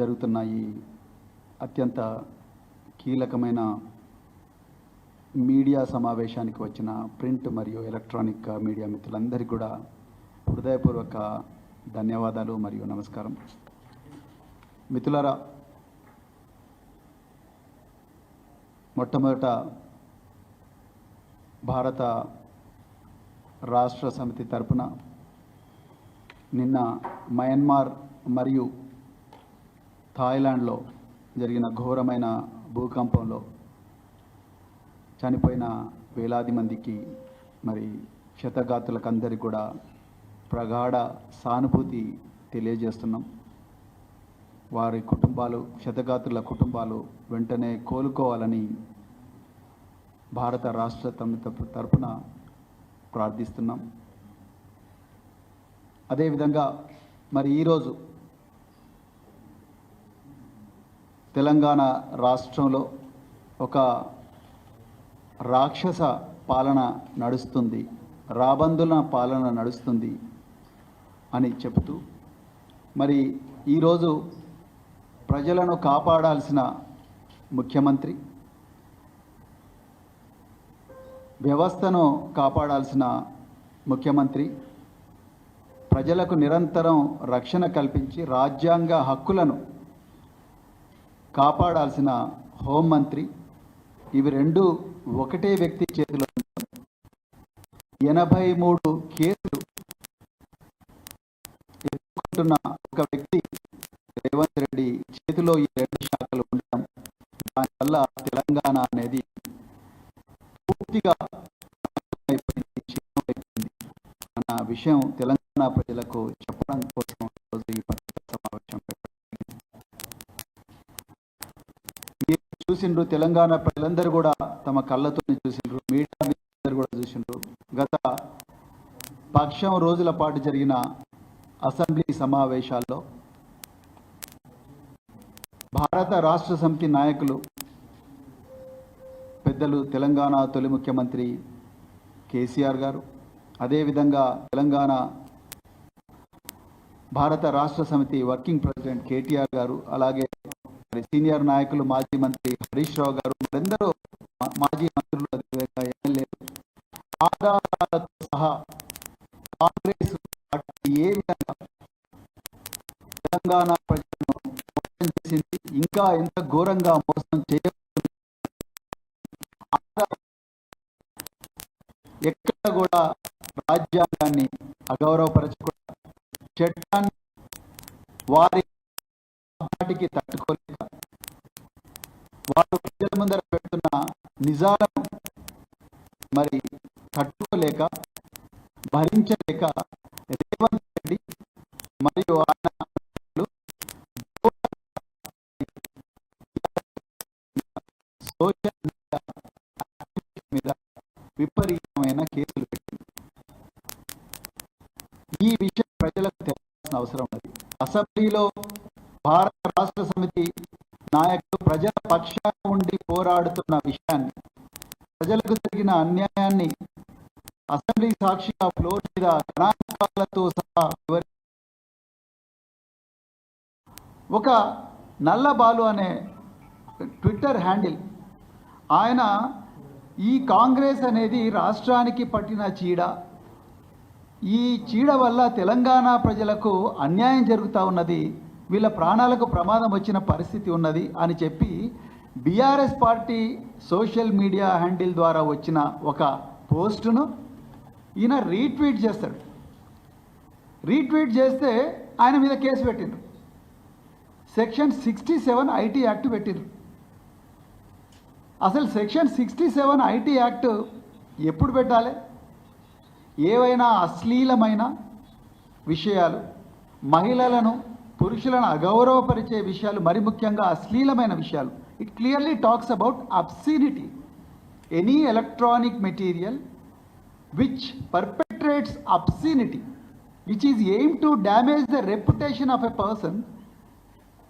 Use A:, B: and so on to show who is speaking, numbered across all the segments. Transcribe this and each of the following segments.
A: జరుగుతున్న ఈ అత్యంత కీలకమైన మీడియా సమావేశానికి వచ్చిన ప్రింట్ మరియు ఎలక్ట్రానిక్ మీడియా మిత్రులందరికీ కూడా హృదయపూర్వక ధన్యవాదాలు మరియు నమస్కారం. మిత్రులారా, మొట్టమొదట భారత రాష్ట్ర సమితి తరపున నిన్న మయన్మార్ మరియు థాయిలాండ్లో జరిగిన ఘోరమైన భూకంపంలో చనిపోయిన వేలాది మందికి మరి క్షతగాతులకందరికీ కూడా ప్రగాఢ సానుభూతి తెలియజేస్తున్నాం. వారి కుటుంబాలు, క్షతగాతుల కుటుంబాలు వెంటనే కోలుకోవాలని భారత రాష్ట్ర తరపున ప్రార్థిస్తున్నాం. అదేవిధంగా మరి ఈరోజు తెలంగాణ రాష్ట్రంలో ఒక రాక్షస పాలన నడుస్తుంది, రాబందుల పాలన నడుస్తుంది అని చెబుతూ మరి ఈరోజు ప్రజలను కాపాడాల్సిన ముఖ్యమంత్రి, వ్యవస్థను కాపాడాల్సిన ముఖ్యమంత్రి, ప్రజలకు నిరంతరం రక్షణ కల్పించి రాజ్యాంగ హక్కులను కాపాడాల్సిన హోంమంత్రి, ఇవి రెండు ఒకటే వ్యక్తి చేతిలో 83 కేసులు ఎదుర్కొంటున్న ఒక వ్యక్తి రేవంత్ రెడ్డి చేతిలో ఈ రెండు శాఖలు ఉండడం, దానివల్ల తెలంగాణ అనేది పూర్తిగా అయిపోయింది అన్న విషయం తెలంగాణ ప్రజలకు చెప్పడం కోసం రోజు ఈ పత్రికా సమావేశం మీరు చూసిండ్రు. తెలంగాణ ప్రజలందరూ కూడా తమ కళ్ళతో చూసిండ్రు, మీడియా అందరూ కూడా చూసిండ్రు. గత పక్షం రోజుల పాటు జరిగిన అసెంబ్లీ సమావేశాల్లో భారత రాష్ట్ర సమితి నాయకులు పెద్దలు తెలంగాణ తొలి ముఖ్యమంత్రి కేసీఆర్ గారు, అదేవిధంగా తెలంగాణ భారత రాష్ట్ర సమితి వర్కింగ్ ప్రెసిడెంట్ కేటీఆర్ గారు, అలాగే సీనియర్ నాయకులు మాజీ మంత్రి హరీష్ రావు గారు, మరెందరూ మాజీ మంత్రులు, అదేవిధంగా ఎమ్మెల్యేలు ఆధారాలతో సహా కాంగ్రెస్ పార్టీ ఏ విధంగా తెలంగాణ ప్రజలను మోసం చేసింది, ఇంకా ఎంత ఘోరంగా మోసం చేయబడుతుంది, ఎక్కడ కూడా రాజ్యాంగాన్ని అగౌరవపరచకుండా చట్టాన్ని వారికి తట్టుకోలేక వారు ప్రజల ముందర పెడుతున్న నిజాలను మరి తట్టుకోలేక భరించలేక రేవంత్ రెడ్డి మరియు ఆయన సోషల్ మీడియా మీద విపరీతమైన కేసులు పెట్టింది. ఈ విషయం ప్రజలకు తెలియాల్సిన అవసరం ఉంది. అసెంబ్లీలో భారత రాష్ట్ర సమితి నాయకులు ప్రజల పక్షాన ఉండి పోరాడుతున్న విషయాన్ని, ప్రజలకు జరిగిన అన్యాయాన్ని అసెంబ్లీ సాక్షిగా ఫ్లోర్ మీద గణాంకాలతో సహా ఒక నల్లబాలు అనే ట్విట్టర్ హ్యాండిల్, ఆయన ఈ కాంగ్రెస్ అనేది రాష్ట్రానికి పట్టిన చీడ, ఈ చీడ వల్ల తెలంగాణ ప్రజలకు అన్యాయం జరుగుతూ ఉన్నది, వీళ్ళ ప్రాణాలకు ప్రమాదం వచ్చిన పరిస్థితి ఉన్నది అని చెప్పి BRS party social media handle ద్వారా వచ్చిన ఒక పోస్టును ఈయన రీట్వీట్ చేస్తాడు. రీట్వీట్ చేస్తే ఆయన మీద కేసు పెట్టిండ్రు. సెక్షన్ 67 ఐటీ యాక్ట్ పెట్టిండ్రు. అసలు సెక్షన్ 67 ఐటీ యాక్ట్ ఎప్పుడు పెట్టాలి? ఏవైనా అశ్లీలమైన విషయాలు, మహిళలను పురుషులను అగౌరవపరిచే విషయాలు, మరి ముఖ్యంగా అశ్లీలమైన విషయాలు, it clearly talks about obscenity. Any electronic material which perpetrates obscenity, which is aimed to damage the reputation of a person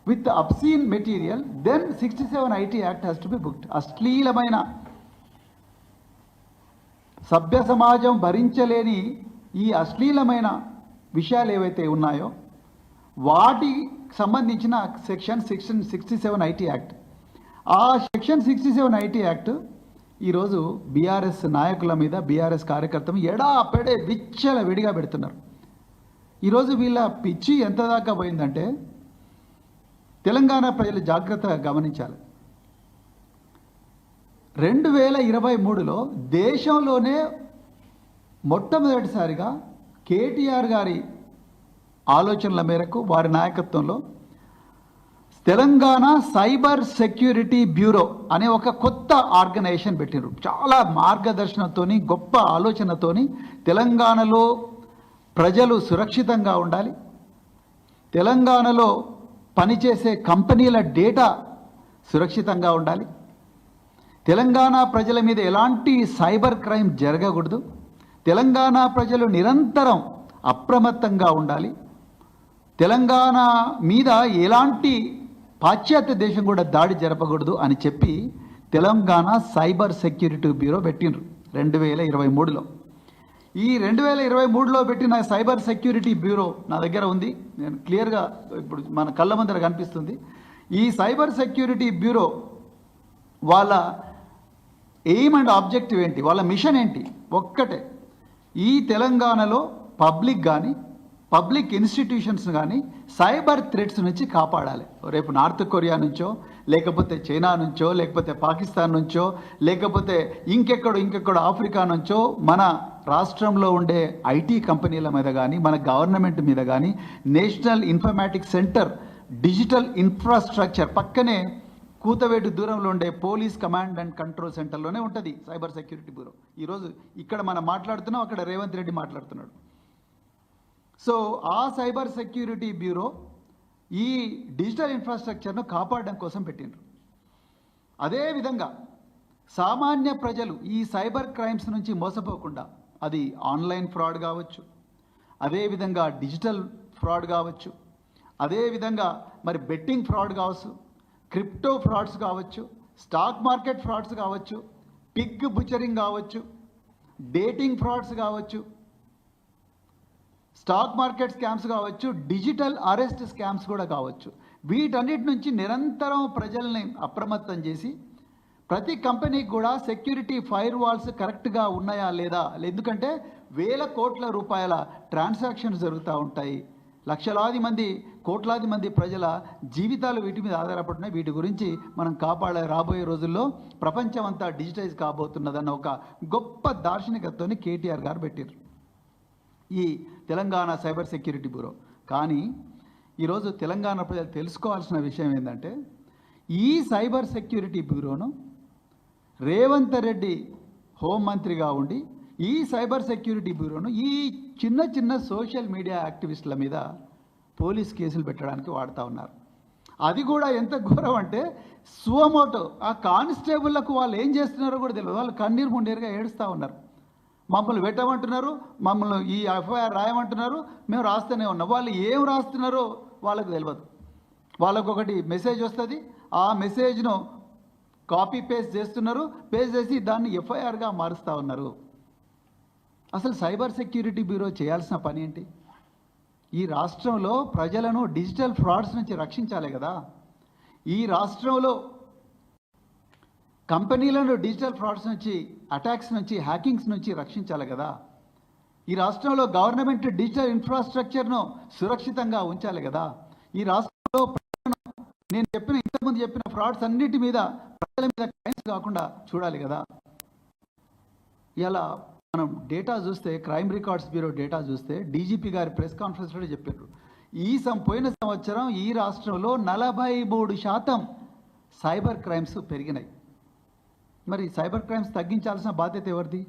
A: with the obscene material, then 67 IT Act has to be booked. అశ్లీలమైన సభ్య సమాజం భరించలేని ఈ అశ్లీలమైన విషయాలు ఏవైతే ఉన్నాయో వాటికి సంబంధించిన section 67 IT act. ఆ సెక్షన్ 67 ఐటీ యాక్ట్ ఈరోజు బీఆర్ఎస్ నాయకుల మీద, బీఆర్ఎస్ కార్యకర్తలు ఎడాపెడే విచ్చల విడిగా పెడుతున్నారు. ఈరోజు వీళ్ళ పిచ్చి ఎంత దాకా పోయిందంటే, తెలంగాణ ప్రజలు జాగ్రత్తగా గమనించాలి. 2023లో దేశంలోనే మొట్టమొదటిసారిగా కేటీఆర్ గారి ఆలోచనల మేరకు, వారి నాయకత్వంలో తెలంగాణ సైబర్ సెక్యూరిటీ బ్యూరో అనే ఒక కొత్త ఆర్గనైజేషన్ పెట్టినారు. చాలా మార్గదర్శనంతో, గొప్ప ఆలోచనతో తెలంగాణలో ప్రజలు సురక్షితంగా ఉండాలి, తెలంగాణలో పనిచేసే కంపెనీల డేటా సురక్షితంగా ఉండాలి, తెలంగాణ ప్రజల మీద ఎలాంటి సైబర్ క్రైమ్ జరగకూడదు, తెలంగాణ ప్రజలు నిరంతరం అప్రమత్తంగా ఉండాలి, తెలంగాణ మీద ఎలాంటి పాశ్చాత్య దేశం కూడా దాడి జరపకూడదు అని చెప్పి తెలంగాణ సైబర్ సెక్యూరిటీ బ్యూరో పెట్టిండ్రు 2023లో. ఈ 2023లో పెట్టిన సైబర్ సెక్యూరిటీ బ్యూరో నా దగ్గర ఉంది, నేను క్లియర్గా ఇప్పుడు మన కళ్ళ ముందర కనిపిస్తుంది. ఈ సైబర్ సెక్యూరిటీ బ్యూరో వాళ్ళ ఎయిమ్ అండ్ ఆబ్జెక్టివ్ ఏంటి, వాళ్ళ మిషన్ ఏంటి? ఒక్కటే, ఈ తెలంగాణలో పబ్లిక్ కానీ, పబ్లిక్ ఇన్స్టిట్యూషన్స్ కానీ సైబర్ థ్రెట్స్ నుంచి కాపాడాలి. రేపు నార్త్ కొరియా నుంచో, లేకపోతే చైనా నుంచో, లేకపోతే పాకిస్తాన్ నుంచో, లేకపోతే ఇంకెక్కడో ఆఫ్రికా నుంచో మన రాష్ట్రంలో ఉండే ఐటీ కంపెనీల మీద కానీ, మన గవర్నమెంట్ మీద కానీ, national informatics centre digital infrastructure పక్కనే కూతవేటు దూరంలో ఉండే పోలీస్ కమాండ్ అండ్ కంట్రోల్ సెంటర్లోనే ఉంటుంది సైబర్ సెక్యూరిటీ బ్యూరో. ఈరోజు ఇక్కడ మనం మాట్లాడుతున్నాం, అక్కడ రేవంత్ రెడ్డి మాట్లాడుతున్నాడు. సో ఆ సైబర్ సెక్యూరిటీ బ్యూరో ఈ డిజిటల్ ఇన్ఫ్రాస్ట్రక్చర్ను కాపాడడం కోసం పెట్టిండ్రు. అదేవిధంగా సామాన్య ప్రజలు ఈ సైబర్ క్రైమ్స్ నుంచి మోసపోకుండా, అది ఆన్లైన్ ఫ్రాడ్ కావచ్చు, అదేవిధంగా డిజిటల్ ఫ్రాడ్ కావచ్చు, అదేవిధంగా మరి బెట్టింగ్ ఫ్రాడ్ కావచ్చు, క్రిప్టో ఫ్రాడ్స్ కావచ్చు, స్టాక్ మార్కెట్ ఫ్రాడ్స్ కావచ్చు, పిగ్ బుచరింగ్ కావచ్చు, డేటింగ్ ఫ్రాడ్స్ కావచ్చు, స్టాక్ మార్కెట్ స్కామ్స్ కావచ్చు, డిజిటల్ అరెస్ట్ స్కామ్స్ కూడా కావచ్చు. వీటన్నిటి నుంచి నిరంతరం ప్రజల్ని అప్రమత్తం చేసి ప్రతి కంపెనీకి కూడా సెక్యూరిటీ ఫైర్ వాల్స్ కరెక్ట్గా ఉన్నాయా లేదా, ఎందుకంటే వేల కోట్ల రూపాయల ట్రాన్సాక్షన్స్ జరుగుతూ ఉంటాయి, లక్షలాది మంది, కోట్లాది మంది ప్రజల జీవితాలు వీటి మీద ఆధారపడుతున్నాయి. వీటి గురించి మనం కాపాడే రాబోయే రోజుల్లో ప్రపంచం అంతా డిజిటైజ్ కాబోతున్నదన్న ఒక గొప్ప దార్శనికతతోని కేటీఆర్ గారు పెట్టారు ఈ తెలంగాణ సైబర్ సెక్యూరిటీ బ్యూరో. కానీ ఈరోజు తెలంగాణ ప్రజలు తెలుసుకోవాల్సిన విషయం ఏంటంటే, ఈ సైబర్ సెక్యూరిటీ బ్యూరోను రేవంత్ రెడ్డి హోంమంత్రిగా ఉండి ఈ సైబర్ సెక్యూరిటీ బ్యూరోను ఈ చిన్న సోషల్ మీడియా యాక్టివిస్టుల మీద పోలీస్ కేసులు పెట్టడానికి వాడుతూ ఉన్నారు. అది కూడా ఎంత ఘోరం అంటే, సువమోటో ఆ కానిస్టేబుళ్లకు వాళ్ళు ఏం చేస్తున్నారో కూడా తెలియదు. వాళ్ళు కన్నీరు ముండేరుగా ఏడుస్తూ ఉన్నారు. మమ్మల్ని పెట్టమంటున్నారు, మమ్మల్ని ఈ ఎఫ్ఐఆర్ రాయమంటున్నారు, మేము రాస్తూనే ఉన్నాం. వాళ్ళు ఏం రాస్తున్నారో వాళ్ళకు తెలియదు. వాళ్ళకు ఒకటి మెసేజ్ వస్తుంది, ఆ మెసేజ్ను కాపీ పేస్ట్ చేస్తున్నారు, పేస్ట్ చేసి దాన్ని ఎఫ్ఐఆర్గా మారుస్తూ ఉన్నారు. అసలు సైబర్ సెక్యూరిటీ బ్యూరో చేయాల్సిన పని ఏంటి? ఈ రాష్ట్రంలో ప్రజలను డిజిటల్ ఫ్రాడ్స్ నుంచి రక్షించాలి కదా. ఈ రాష్ట్రంలో కంపెనీలను డిజిటల్ ఫ్రాడ్స్ నుంచి, అటాక్స్ నుంచి, హ్యాకింగ్స్ నుంచి రక్షించాలి కదా. ఈ రాష్ట్రంలో గవర్నమెంట్ డిజిటల్ ఇన్ఫ్రాస్ట్రక్చర్ను సురక్షితంగా ఉంచాలి కదా. ఈ రాష్ట్రంలో నేను ఇంతకుముందు చెప్పిన ఫ్రాడ్స్ అన్నిటి మీద, ప్రజల మీద క్రైమ్స్ కాకుండా చూడాలి కదా. ఇలా మనం డేటా చూస్తే, క్రైమ్ రికార్డ్స్ బ్యూరో డేటా చూస్తే, డీజీపీ గారి ప్రెస్ కాన్ఫరెన్స్లో చెప్పారు, పోయిన సంవత్సరం ఈ రాష్ట్రంలో 43% సైబర్ క్రైమ్స్ పెరిగినాయి. మరి సైబర్ క్రైమ్స్ తగ్గించాల్సిన బాధ్యత ఎవరిది?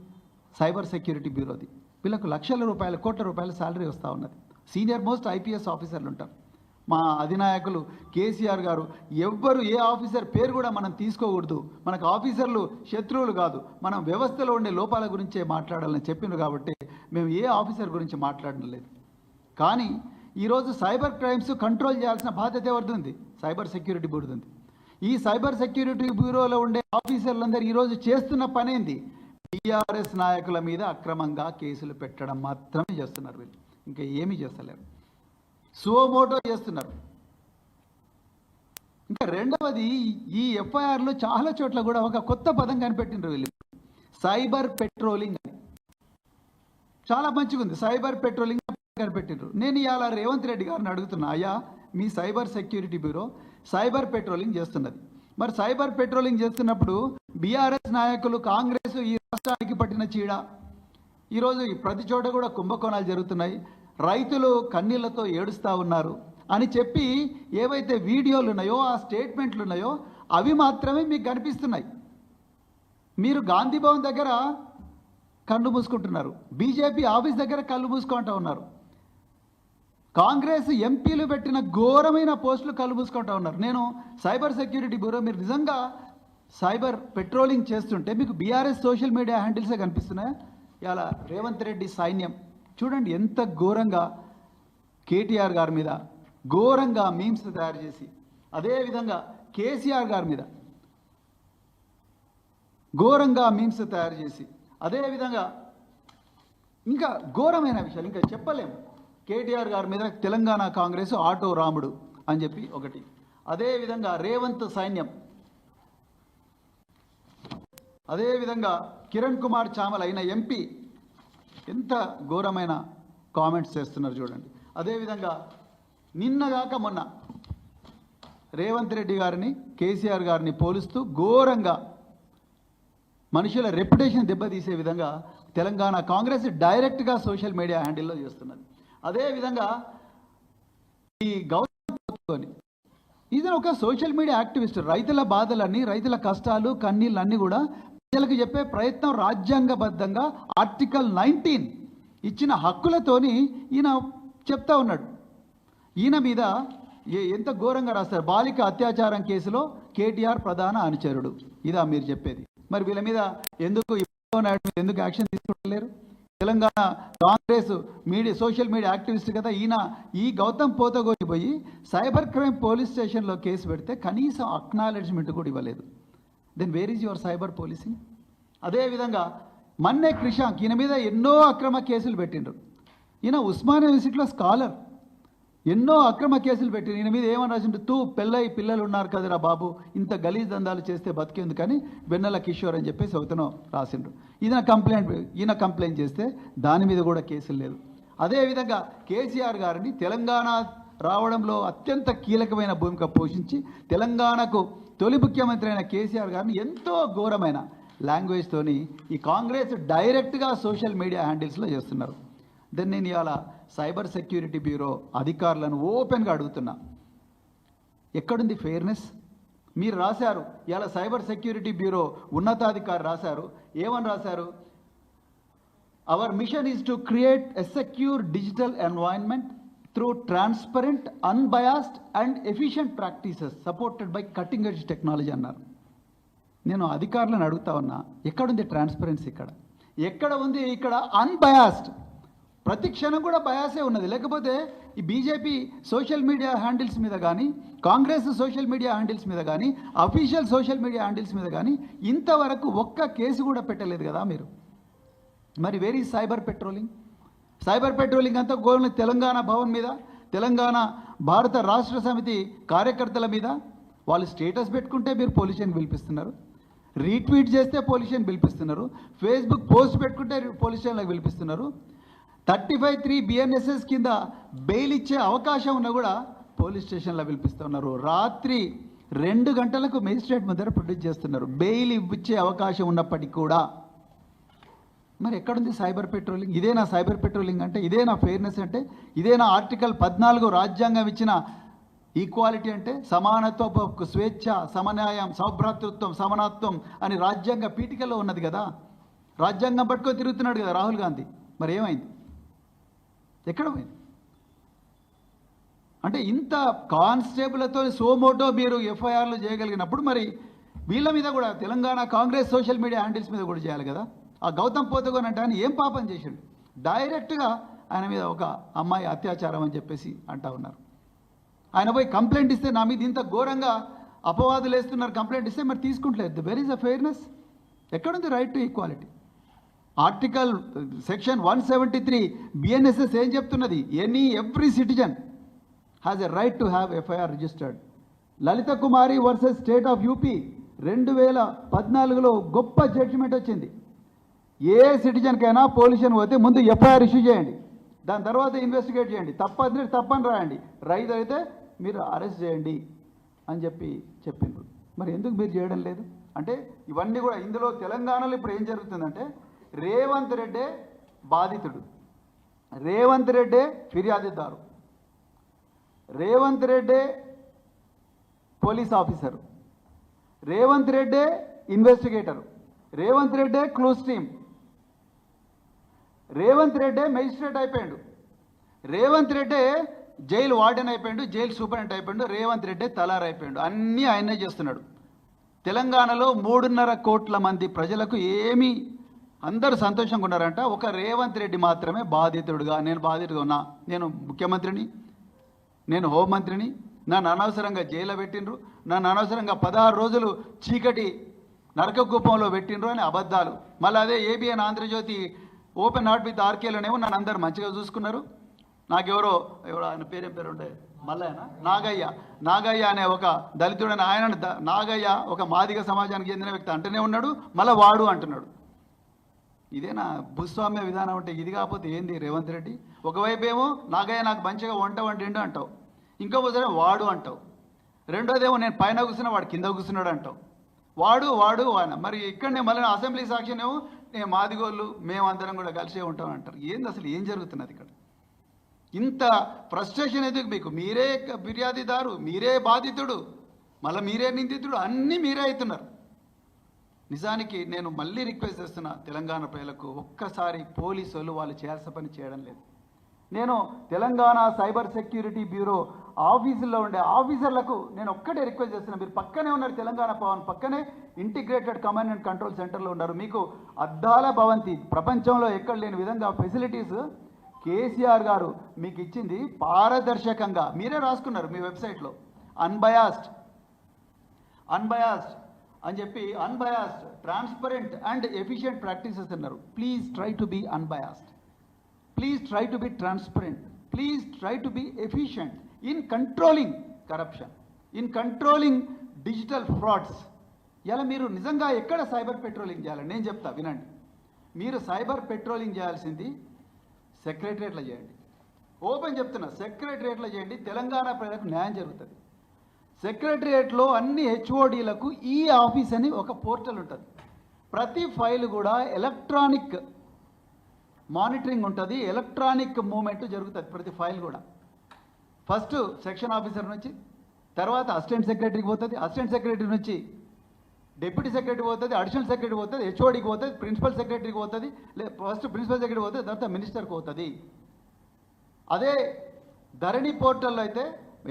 A: సైబర్ సెక్యూరిటీ బ్యూరోది. వీళ్ళకు లక్షల రూపాయలు, కోట్ల రూపాయల శాలరీ వస్తూ ఉన్నది. సీనియర్ మోస్ట్ ఐపీఎస్ ఆఫీసర్లు ఉంటారు. మా అధినాయకులు కేసీఆర్ గారు ఎవ్వరు, ఏ ఆఫీసర్ పేరు కూడా మనం తీసుకోకూడదు, మనకు ఆఫీసర్లు శత్రువులు కాదు, మనం వ్యవస్థలో ఉండే లోపాల గురించే మాట్లాడాలని చెప్పినారు. కాబట్టి మేము ఏ ఆఫీసర్ గురించి మాట్లాడడం లేదు. కానీ ఈరోజు సైబర్ క్రైమ్స్ కంట్రోల్ చేయాల్సిన బాధ్యత ఎవరిది ఉంది? సైబర్ సెక్యూరిటీ బ్యూరోది ఉంది. ఈ సైబర్ సెక్యూరిటీ బ్యూరోలో ఉండే ఆఫీసర్లందరూ ఈరోజు చేస్తున్న పని ఏంది? టీఆర్ఎస్ నాయకుల మీద అక్రమంగా కేసులు పెట్టడం మాత్రమే చేస్తున్నారు వీళ్ళు, ఇంకా ఏమీ చేస్తలేరు. సుమోటో చేస్తున్నారు. ఇంకా రెండవది, ఈ ఎఫ్ఐఆర్లో చాలా చోట్ల కూడా ఒక కొత్త పదం కనిపెట్టినారు వీళ్ళు, సైబర్ పెట్రోలింగ్ అని. చాలా మంచిగా ఉంది, సైబర్ పెట్రోలింగ్ కనిపెట్టినారు. నేను ఇవాళ రేవంత్ రెడ్డి గారిని అడుగుతున్నా, అయ్యా మీ cyber security bureau cyber patrolling చేస్తున్నది, మరి సైబర్ పెట్రోలింగ్ చేస్తున్నప్పుడు బీఆర్ఎస్ నాయకులు, కాంగ్రెస్ ఈ రాష్ట్రానికి పట్టిన చీడ, ఈరోజు ప్రతి చోట కూడా కుంభకోణాలు జరుగుతున్నాయి, రైతులు కన్నీళ్లతో ఏడుస్తూ ఉన్నారు అని చెప్పి ఏవైతే వీడియోలు ఉన్నాయో, ఆ స్టేట్మెంట్లు ఉన్నాయో అవి మాత్రమే మీకు కనిపిస్తున్నాయి. మీరు గాంధీ భవన్ దగ్గర కళ్ళు మూసుకుంటున్నారు, బీజేపీ ఆఫీస్ దగ్గర కళ్ళు మూసుకుంటూ ఉన్నారు, కాంగ్రెస్ ఎంపీలు పెట్టిన ఘోరమైన పోస్టులు కళ్ళు మూసుకుంటూ ఉన్నారు. నేను సైబర్ సెక్యూరిటీ బ్యూరో, మీరు నిజంగా సైబర్ పెట్రోలింగ్ చేస్తుంటే మీకు బీఆర్ఎస్ సోషల్ మీడియా హ్యాండిల్సే కనిపిస్తున్నాయా? ఇలా రేవంత్ రెడ్డి సైన్యం చూడండి ఎంత ఘోరంగా కేటీఆర్ గారి మీద ఘోరంగా మీమ్స్ తయారు చేసి, అదేవిధంగా కేసీఆర్ గారి మీద ఘోరంగా మీమ్స్ తయారు చేసి, అదేవిధంగా ఇంకా ఘోరమైన విషయాలు ఇంకా చెప్పలేము. కేటీఆర్ గారి మీద తెలంగాణ కాంగ్రెస్ ఆటో రాముడు అని చెప్పి ఒకటి, అదేవిధంగా రేవంత్ సైన్యం, అదేవిధంగా కిరణ్ కుమార్ చామల్ అయిన ఎంపీ ఎంత ఘోరమైన కామెంట్స్ చేస్తున్నారు చూడండి. అదేవిధంగా నిన్నగాక మొన్న రేవంత్ రెడ్డి గారిని, కేసీఆర్ గారిని పోలుస్తూ ఘోరంగా మనుషుల రెప్యుటేషన్ దెబ్బతీసే విధంగా తెలంగాణ కాంగ్రెస్ డైరెక్ట్గా సోషల్ మీడియా హ్యాండిల్లో చేస్తున్నది. అదేవిధంగా ఈ గౌతమ్ ఇది ఒక సోషల్ మీడియా యాక్టివిస్ట్, రైతుల బాధలన్నీ, రైతుల కష్టాలు, కన్నీళ్ళన్నీ కూడా ప్రజలకు చెప్పే ప్రయత్నం రాజ్యాంగబద్ధంగా ఆర్టికల్ 19 ఇచ్చిన హక్కులతోని ఈయన చెప్తా ఉన్నాడు. ఈయన మీద ఎంత ఘోరంగా రాస్తారు, బాలిక అత్యాచారం కేసులో కేటీఆర్ ప్రధాన అనుచరుడు, ఇదా మీరు చెప్పేది? మరి వీళ్ళ మీద ఎందుకు యాక్షన్ తీసుకుంటలేరు? Telangana Congress media social media activist కదా ఈయన, ఈ గౌతమ్ పోతగోని పోయి సైబర్ క్రైమ్ పోలీస్ స్టేషన్లో కేసు పెడితే కనీసం అక్నాలెడ్జ్మెంట్ కూడా ఇవ్వలేదు. Then where is your cyber policing? అదేవిధంగా మన్నే క్రిషాంక్, ఈయన మీద ఎన్నో అక్రమ కేసులు పెట్టిండ్రు. ఈయన ఉస్మానియా యూనివర్సిటీలో స్కాలర్, ఎన్నో అక్రమ కేసులు పెట్టిండ్రు. ఈయన మీద ఏమని రాసిండ్రు, తూ పెళ్ళై పిల్లలు ఉన్నారు కదరా బాబు, ఇంత గలీజ్ దందాలు చేస్తే బతికేందుకని వెన్నెల కిషోర్ అని చెప్పేసి ఒకతను రాసిండ్రు. ఈయన కంప్లైంట్ చేస్తే దాని మీద కూడా కేసులు లేదు. అదేవిధంగా కేసీఆర్ గారిని తెలంగాణ రావడంలో అత్యంత కీలకమైన భూమిక పోషించి తెలంగాణకు తొలి ముఖ్యమంత్రి అయిన కేసీఆర్ గారిని ఎంతో ఘోరమైన లాంగ్వేజ్తోని ఈ కాంగ్రెస్ డైరెక్ట్గా సోషల్ మీడియా హ్యాండిల్స్లో చేస్తున్నారు. దెన్ నేను ఇవాళ సైబర్ సెక్యూరిటీ బ్యూరో అధికారులను ఓపెన్గా అడుగుతున్నా, ఎక్కడుంది ఫెయిర్నెస్? మీరు రాశారు ఇవాళ సైబర్ సెక్యూరిటీ బ్యూరో ఉన్నతాధికారి రాశారు, ఏమని రాశారు? Hour machine is to create a secure digital environment through transparent, unbiased and efficient practices supported by cutting edge technology అన్నారు. నేను అధికారులను అడుగుతా ఉన్నా, ఎక్కడుంది ట్రాన్స్పరెన్సీ? ఎక్కడ ఉంది ఇక్కడ అన్బయాస్డ్? ప్రతి క్షణం కూడా బయాసే ఉన్నది. లేకపోతే ఈ బీజేపీ సోషల్ మీడియా హ్యాండిల్స్ మీద కానీ, కాంగ్రెస్ సోషల్ మీడియా హ్యాండిల్స్ మీద కానీ, అఫీషియల్ సోషల్ మీడియా హ్యాండిల్స్ మీద కానీ ఇంతవరకు ఒక్క కేసు కూడా పెట్టలేదు కదా మీరు. మరి very cyber patrolling? Cyber patrolling అంతా గోల్ని తెలంగాణ భవన్ మీద, తెలంగాణ భారత రాష్ట్ర సమితి కార్యకర్తల మీద. వాళ్ళు స్టేటస్ పెట్టుకుంటే మీరు పోలీసుని పిలిపిస్తున్నారు, రీట్వీట్ చేస్తే పోలీసుని పిలిపిస్తున్నారు, ఫేస్బుక్ పోస్ట్ పెట్టుకుంటే పోలీస్ స్టేషన్లకు పిలిపిస్తున్నారు, 35(3) BNSS కింద బెయిల్ ఇచ్చే అవకాశం ఉన్నా కూడా పోలీస్ స్టేషన్లో పిలిపిస్తున్నారు. రాత్రి 2 గంటలకు మేజిస్ట్రేట్ ముందర ప్రొడ్యూస్ చేస్తున్నారు బెయిల్ ఇచ్చే అవకాశం ఉన్నప్పటికీ కూడా. మరి ఎక్కడుంది సైబర్ పెట్రోలింగ్? ఇదేనా సైబర్ పెట్రోలింగ్ అంటే? ఇదేనా ఫెయిర్నెస్ అంటే? ఇదేనా ఆర్టికల్ 14 రాజ్యాంగం ఇచ్చిన ఈక్వాలిటీ అంటే? సమానత్వ, స్వేచ్ఛ, సమన్యాయం, సౌభ్రాతృత్వం, సమానత్వం అని రాజ్యాంగ పీఠికలో ఉన్నది కదా. రాజ్యాంగం పట్టుకొని తిరుగుతున్నాడు కదా రాహుల్ గాంధీ. మరి ఏమైంది? ఎక్కడ పోయింది? అంటే ఇంత కానిస్టేబుల్తో సోమోటో మీరు ఎఫ్ఐఆర్లు చేయగలిగినప్పుడు మరి వీళ్ళ మీద కూడా Telangana Congress social media handles మీద కూడా చేయాలి కదా. ఆ గౌతమ్ పోతగోని అంటే ఆయన ఏం పాపం చేశాడు? డైరెక్ట్గా ఆయన మీద ఒక అమ్మాయి అత్యాచారం అని చెప్పేసి అంటా ఉన్నారు. ఆయన పోయి కంప్లైంట్ ఇస్తే నా మీద ఇంత ఘోరంగా అపవాదులు వేస్తున్నారు, కంప్లైంట్ ఇస్తే మరి తీసుకుంటలేదు. Where is a fairness? ఎక్కడుంది right to equality? Section 173 BNSS ఏం చెప్తున్నది? Every citizen has a right to have FIR registered. Lalita Kumari versus state of UP 2014లో గొప్ప జడ్జిమెంట్ వచ్చింది. ఏ సిటిజన్కైనా పోలీసుని పోతే ముందు ఎఫ్ఐఆర్ ఇష్యూ చేయండి, దాని తర్వాత ఇన్వెస్టిగేట్ చేయండి, తప్పని రాయండి, రైతు అయితే మీరు అరెస్ట్ చేయండి అని చెప్పిండ్రు. మరి ఎందుకు మీరు చేయడం లేదు అంటే ఇవన్నీ కూడా ఇందులో తెలంగాణలో ఇప్పుడు ఏం జరుగుతుందంటే రేవంత్ రెడ్డే బాధితుడు, రేవంత్ రెడ్డే ఫిర్యాదుదారు, రేవంత్ రెడ్డే పోలీస్ ఆఫీసరు, రేవంత్ రెడ్డే ఇన్వెస్టిగేటరు, రేవంత్ రెడ్డే క్లూస్ టీమ్, రేవంత్ రెడ్డే మెజిస్ట్రేట్ అయిపోయాడు, రేవంత్ రెడ్డే జైలు వార్డెన్ అయిపోయాడు, జైలు సూపరింటెండెంట్ అయిపోయాడు, రేవంత్ రెడ్డే తలార్ అయిపోయాడు. అన్నీ ఆయనే చేస్తున్నాడు. తెలంగాణలో 3.5 కోట్ల మంది ప్రజలకు ఏమీ అందరూ సంతోషంగా ఉన్నారంట. ఒక రేవంత్ రెడ్డి మాత్రమే బాధితుడుగా, నేను బాధితుడుగా ఉన్నా, నేను ముఖ్యమంత్రిని, నేను హోంమంత్రిని, నన్ను అనవసరంగా జైల్లో పెట్టిండ్రు, నన్ను అనవసరంగా 16 రోజులు చీకటి నరక కూపంలో పెట్టిండ్రు అని అబద్ధాలు. మళ్ళీ అదే ABN Andhrajyothy open heart with ఆర్కేలోనేమో నన్ను అందరు మంచిగా చూసుకున్నారు. నాకెవరో ఆయన పేరు ఉండే మల్లయ్యనా నాగయ్య అనే ఒక దళితుడని ఆయన నాగయ్య ఒక మాదిగ సమాజానికి చెందిన వ్యక్తి అంటూనే ఉన్నాడు, మళ్ళీ వాడు అంటున్నాడు. ఇదేనా భూస్వామ్య విధానం అంటే? ఇది కాకపోతే ఏంది రేవంత్ రెడ్డి? ఒకవైపు ఏమో నాగయ్య నాకు మంచిగా వంట వండిండు అంటావు, ఇంకోసారి వాడు అంటావు, రెండోదేమో నేను పైన కూర్చున్నా వాడు కింద కూర్చున్నాడు అంటావు. వాడు ఆయన మరి ఇక్కడనే మళ్ళీ అసెంబ్లీ సాక్షినేమో నేను మాదిగోళ్ళు మేమందరం కూడా కలిసే ఉంటాం అంటారు. ఏంది అసలు ఏం జరుగుతున్నది ఇక్కడ? ఇంత ఫ్రస్ట్రేషన్ ఎందుకు మీకు? మీరే ఫిర్యాదుదారు, మీరే బాధితుడు, మళ్ళీ మీరే నిందితుడు, అన్నీ మీరే అవుతున్నారు. నిజానికి నేను మళ్ళీ రిక్వెస్ట్ చేస్తున్నా తెలంగాణ ప్రజలకు, ఒక్కసారి పోలీసు వాళ్ళు చేయాల్సిన పని చేయడం లేదు. నేను తెలంగాణ సైబర్ సెక్యూరిటీ బ్యూరో ఆఫీసుల్లో ఉండే ఆఫీసర్లకు నేను ఒక్కటే రిక్వెస్ట్ చేస్తున్నా, మీరు పక్కనే ఉన్నారు, తెలంగాణ భవన్ పక్కనే ఇంటిగ్రేటెడ్ కమాండ్ అండ్ కంట్రోల్ సెంటర్లో ఉన్నారు. మీకు అద్దాల భవంతి, ప్రపంచంలో ఎక్కడ లేని విధంగా ఫెసిలిటీస్ కేసీఆర్ గారు మీకు ఇచ్చింది. పారదర్శకంగా మీరే రాసుకున్నారు మీ వెబ్సైట్లో, అన్బయాస్డ్ అని చెప్పి, unbiased, transparent and efficient practices అన్నారు. Please try to be unbiased, please try to be transparent, please try to be efficient in controlling corruption, in controlling digital frauds. ఇలా మీరు నిజంగా ఎక్కడ సైబర్ పెట్రోలింగ్ చేయాలి నేను చెప్తా వినండి. మీరు సైబర్ పెట్రోలింగ్ చేయాల్సింది సెక్రటరియట్లో చేయండి. ఓపెన్ చెప్తున్నా, సెక్రటరియట్లో చేయండి, తెలంగాణ ప్రజలకు న్యాయం జరుగుతుంది. సెక్రటరియట్లో అన్ని హెచ్ఓడీలకు ఈ ఆఫీస్ అని ఒక పోర్టల్ ఉంటుంది. ప్రతి ఫైల్ కూడా ఎలక్ట్రానిక్ మానిటరింగ్ ఉంటుంది, ఎలక్ట్రానిక్ మూమెంట్ జరుగుతుంది ప్రతి ఫైల్ కూడా. ఫస్ట్ సెక్షన్ ఆఫీసర్ నుంచి, తర్వాత అసిస్టెంట్ సెక్రటరీకి పోతుంది, అసిస్టెంట్ సెక్రటరీ నుంచి డిప్యూటీ సెక్రటరీ పోతుంది, అడిషనల్ సెక్రటరీ పోతుంది, హెచ్ఓడికి పోతుంది, ప్రిన్సిపల్ సెక్రటరీకి పోతుంది, ఫస్ట్ ప్రిన్సిపల్ సెక్రటరీ పోతుంది, తర్వాత మినిస్టర్కి పోతుంది. అదే ధరణి పోర్టల్లో అయితే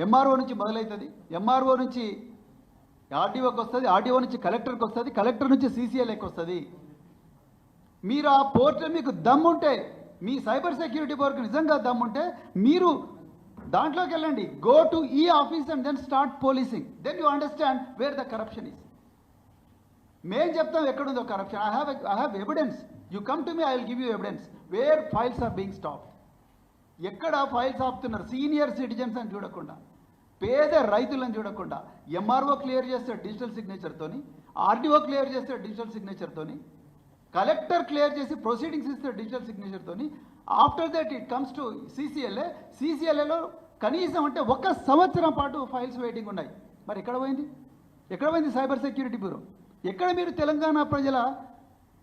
A: ఎంఆర్ఓ నుంచి మొదలవుతుంది, ఎంఆర్ఓ నుంచి ఆర్డీఓకి వస్తుంది, ఆర్డీఓ నుంచి కలెక్టర్కి వస్తుంది, కలెక్టర్ నుంచి సీసీఎల్ఏకి వస్తుంది. మీరు ఆ పోర్టల్ మీకు దమ్ముంటే, మీ సైబర్ సెక్యూరిటీ వర్క్ నిజంగా దమ్ముంటే మీరు దాంట్లోకి వెళ్ళండి. గో టు ఈ office and then start policing, then you understand where the corruption is. మేము చెప్తాం ఎక్కడుందో corruption. I have evidence, you come to me, I will give you evidence where files are being stopped. ఎక్కడ files ఆపుతున్నారు? Senior citizens అని చూడకుండా, పేద రైతులను చూడకుండా, ఎంఆర్ఓ క్లియర్ చేస్తాడు డిజిటల్ సిగ్నేచర్తోని, ఆర్డీఓ క్లియర్ చేస్తాడు డిజిటల్ సిగ్నేచర్తోని, కలెక్టర్ క్లియర్ చేసి ప్రొసీడింగ్స్ ఇస్తాడు డిజిటల్ సిగ్నేచర్తోని. After that it comes to సీసీఎల్ఏలో కనీసం అంటే 1 సంవత్సరం పాటు ఫైల్స్ వెయిటింగ్ ఉన్నాయి. మరి ఎక్కడ పోయింది సైబర్ సెక్యూరిటీ బ్యూరో? ఎక్కడ మీరు తెలంగాణ ప్రజల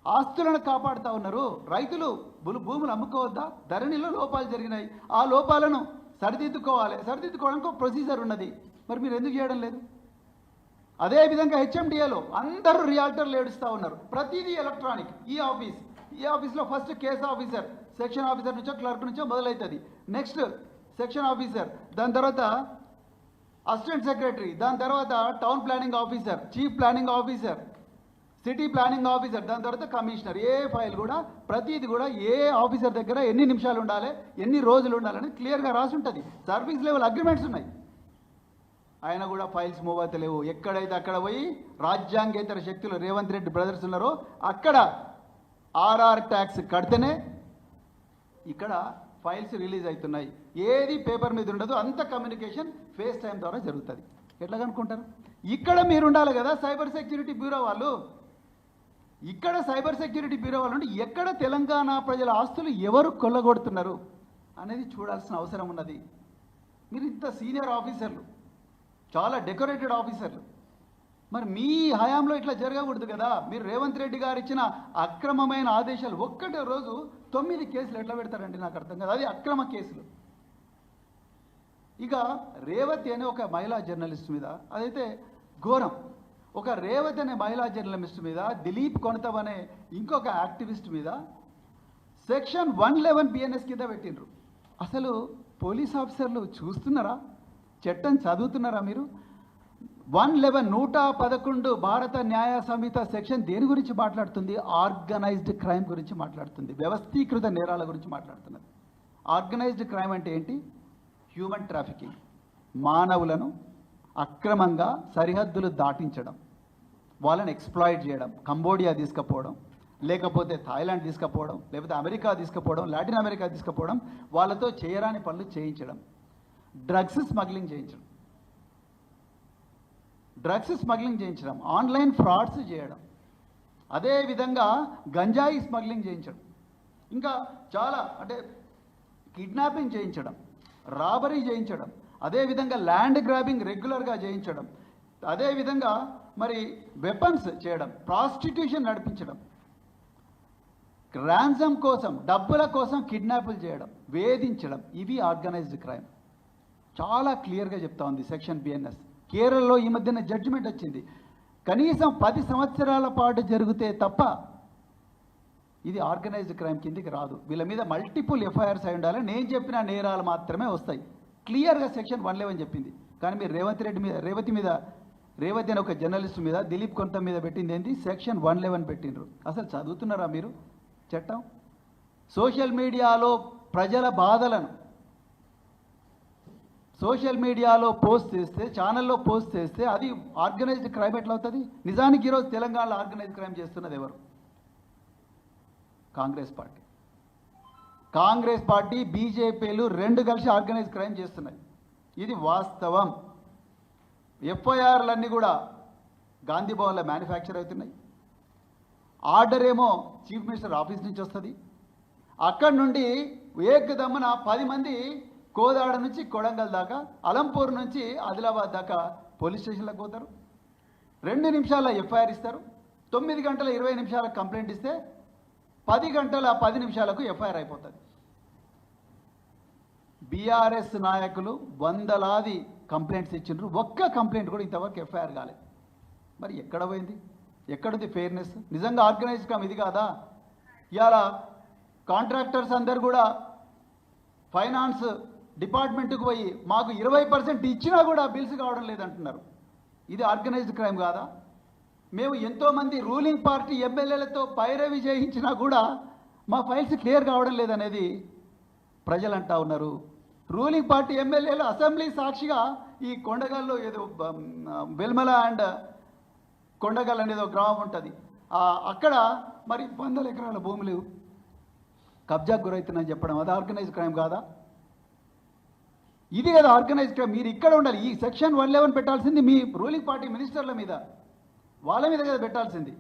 A: ఆస్తులను కాపాడుతూ ఉన్నారు? రైతులు భూములు అమ్ముకోవద్దా? ధరణిలో లోపాలు జరిగినాయి, ఆ లోపాలను సరిదిద్దుకోవడానికి ఒక ప్రొసీజర్ ఉన్నది, మరి మీరు ఎందుకు చేయడం లేదు? అదేవిధంగా హెచ్ఎండిఏలో అందరూ రియాల్టర్లు ఏడుస్తూ ఉన్నారు, ప్రతిదీ ఎలక్ట్రానిక్. ఈ ఆఫీస్లో first case officer, section officer నుంచో క్లర్క్ నుంచో మొదలవుతుంది, నెక్స్ట్ సెక్షన్ ఆఫీసర్, దాని తర్వాత అసిస్టెంట్ సెక్రటరీ, దాని తర్వాత town planning officer, chief planning officer, city planning officer, దాని తర్వాత కమిషనర్. ఏ ఫైల్ కూడా ప్రతిది కూడా ఏ ఆఫీసర్ దగ్గర ఎన్ని నిమిషాలు ఉండాలి, ఎన్ని రోజులు ఉండాలని క్లియర్గా రాసి ఉంటుంది. సర్వీస్ లెవెల్ అగ్రిమెంట్స్ ఉన్నాయి. ఆయన కూడా ఫైల్స్ మూవ్ అవుతలేవు. ఎక్కడైతే అక్కడ పోయి రాజ్యాంగేతర శక్తులు రేవంత్ రెడ్డి బ్రదర్స్ ఉన్నారో అక్కడ ఆర్ఆర్ ట్యాక్స్ కడితేనే ఇక్కడ ఫైల్స్ రిలీజ్ అవుతున్నాయి, ఏది పేపర్ మీద ఉండదు, అంత కమ్యూనికేషన్ ఫేస్ టైం ద్వారా జరుగుతుంది. ఎట్లా కనుక్కుంటారు? ఇక్కడ మీరు ఉండాలి కదా సైబర్ సెక్యూరిటీ బ్యూరో వాళ్ళు. ఇక్కడ సైబర్ సెక్యూరిటీ బ్యూరో వాళ్ళు ఉండి ఎక్కడ తెలంగాణ ప్రజల ఆస్తులు ఎవరు కొల్లగొడుతున్నారు అనేది చూడాల్సిన అవసరం ఉన్నది. మీరు ఇంత సీనియర్ ఆఫీసర్లు, చాలా డెకరేటెడ్ ఆఫీసర్లు, మరి మీ హయాంలో ఇట్లా జరగకూడదు కదా. మీరు రేవంత్ రెడ్డి గారు ఇచ్చిన అక్రమమైన ఆదేశాలు ఒక్కటే రోజు 9 కేసులు ఎట్లా పెడతారండి? నాకు అర్థం కాదు. అది అక్రమ కేసులు. ఇక రేవతి అనే ఒక మహిళా జర్నలిస్ట్ మీద, అదైతే ఘోరం. ఒక రేవతి అనే మహిళా జర్నలిస్ట్ మీద, దిలీప్ కొనతవ్ అనే ఇంకొక యాక్టివిస్ట్ మీద సెక్షన్ 111 బిఎన్ఎస్ కింద పెట్టిండ్రు. అసలు పోలీస్ ఆఫీసర్లు చూస్తున్నారా? చట్టం చదువుతున్నారా మీరు? 111 భారత న్యాయ సంహిత సెక్షన్ దేని గురించి మాట్లాడుతుంది? ఆర్గనైజ్డ్ క్రైమ్ గురించి మాట్లాడుతుంది, వ్యవస్థీకృత నేరాల గురించి మాట్లాడుతున్నది. ఆర్గనైజ్డ్ క్రైమ్ అంటే ఏంటి? హ్యూమన్ ట్రాఫికింగ్, మానవులను అక్రమంగా సరిహద్దులు దాటించడం, వాళ్ళని ఎక్స్ప్లాయిట్ చేయడం, కంబోడియా తీసుకుపోవడం, లేకపోతే థాయిలాండ్ తీసుకుపోవడం, లేకపోతే అమెరికా తీసుకుపోవడం, లాటిన్ అమెరికా తీసుకుపోవడం, వాళ్ళతో చేయరాని పనులు చేయించడం, డ్రగ్స్ స్మగ్లింగ్ చేయించడం, ఆన్లైన్ ఫ్రాడ్స్ చేయడం, అదేవిధంగా గంజాయి స్మగ్లింగ్ చేయించడం, ఇంకా చాలా అంటే కిడ్నాపింగ్ చేయించడం, రాబరీ చేయించడం, అదేవిధంగా ల్యాండ్ గ్రాబింగ్ రెగ్యులర్గా చేయించడం, అదేవిధంగా మరి వెపన్స్ చేయడం, ప్రాస్టిట్యూషన్ నడిపించడం, ర్యాన్సమ్ కోసం డబ్బుల కోసం కిడ్నాపులు చేయడం, వేధించడం, ఇవి ఆర్గనైజ్డ్ క్రైమ్. చాలా క్లియర్గా చెప్తా ఉంది సెక్షన్ బిఎన్ఎస్. కేరళలో ఈ మధ్యన జడ్జిమెంట్ వచ్చింది, కనీసం 10 సంవత్సరాల పాటు జరిగితే తప్ప ఇది ఆర్గనైజ్డ్ క్రైమ్ కిందికి రాదు. వీళ్ళ మీద మల్టిపుల్ ఎఫ్ఐఆర్స్ అయి ఉండాలి. నేను చెప్పిన నేరాలు మాత్రమే వస్తాయి. క్లియర్గా సెక్షన్ 111 చెప్పింది. కానీ మీరు రేవతి అనే ఒక జర్నలిస్ట్ మీద, దిలీప్ కొంత మీద పెట్టింది ఏంటి? సెక్షన్ 111 పెట్టిండ్రు. అసలు చదువుతున్నారా మీరు చట్టం? సోషల్ మీడియాలో ప్రజల బాధలను సోషల్ మీడియాలో పోస్ట్ చేస్తే, ఛానల్లో పోస్ట్ చేస్తే అది ఆర్గనైజ్డ్ క్రైమ్ ఎట్లా అవుతుంది? నిజానికి ఈరోజు తెలంగాణలో ఆర్గనైజ్డ్ క్రైమ్ చేస్తున్నది ఎవరు? కాంగ్రెస్ పార్టీ బీజేపీలు రెండు కలిసి ఆర్గనైజ్ క్రైమ్ చేస్తున్నాయి. ఇది వాస్తవం. ఎఫ్ఐఆర్లన్నీ కూడా గాంధీ భవన్లో మ్యానుఫ్యాక్చర్ అవుతున్నాయి. ఆర్డర్ ఏమో చీఫ్ మినిస్టర్ ఆఫీస్ నుంచి వస్తుంది. అక్కడి నుండి ఏకదమ్మున 10 మంది కోదాడ నుంచి కొడంగల్ దాకా, అలంపూర్ నుంచి ఆదిలాబాద్ దాకా పోలీస్ స్టేషన్లకు పోతారు. 2 నిమిషాల ఎఫ్ఐఆర్ ఇస్తారు. 9 గంటల 20 నిమిషాలకు కంప్లైంట్ ఇస్తే 10 గంటల 10 నిమిషాలకు ఎఫ్ఐఆర్ అయిపోతుంది. బీఆర్ఎస్ నాయకులు వందలాది కంప్లైంట్స్ ఇచ్చిండ్రు, ఒక్క కంప్లైంట్ కూడా ఇంతవరకు ఎఫ్ఐఆర్ కాలేదు. మరి ఎక్కడ పోయింది? ఎక్కడుంది ఫెయిర్నెస్? నిజంగా ఆర్గనైజ్డ్ క్రైమ్ ఇది కాదా? ఇవాళ కాంట్రాక్టర్స్ అందరు కూడా ఫైనాన్స్ డిపార్ట్మెంట్కి పోయి మాకు 20% ఇచ్చినా కూడా బిల్స్ కావడం లేదంటున్నారు. ఇది ఆర్గనైజ్డ్ క్రైమ్ కాదా? మేము ఎంతోమంది రూలింగ్ పార్టీ ఎమ్మెల్యేలతో పైరవి చేయించినా కూడా మా ఫైల్స్ క్లియర్ కావడం లేదనేది ప్రజలు అంటా ఉన్నారు. రూలింగ్ పార్టీ ఎమ్మెల్యేలు అసెంబ్లీ సాక్షిగా ఈ కొండగల్లో ఏదో వెల్మల అండ్ కొండగల్ అనేది ఒక గ్రామం ఉంటుంది, అక్కడ మరి 100 ఎకరాల భూములు కబ్జాకు గురవుతున్నాయని చెప్పడం, అది ఆర్గనైజ్ క్రైమ్ కాదా? ఇది కదా ఆర్గనైజ్ క్రైమ్. మీరు ఇక్కడ ఉండాలి. ఈ సెక్షన్ 111 పెట్టాల్సింది మీ రూలింగ్ పార్టీ మినిస్టర్ల మీద, వాళ్ళ మీద కదా పెట్టాల్సింది.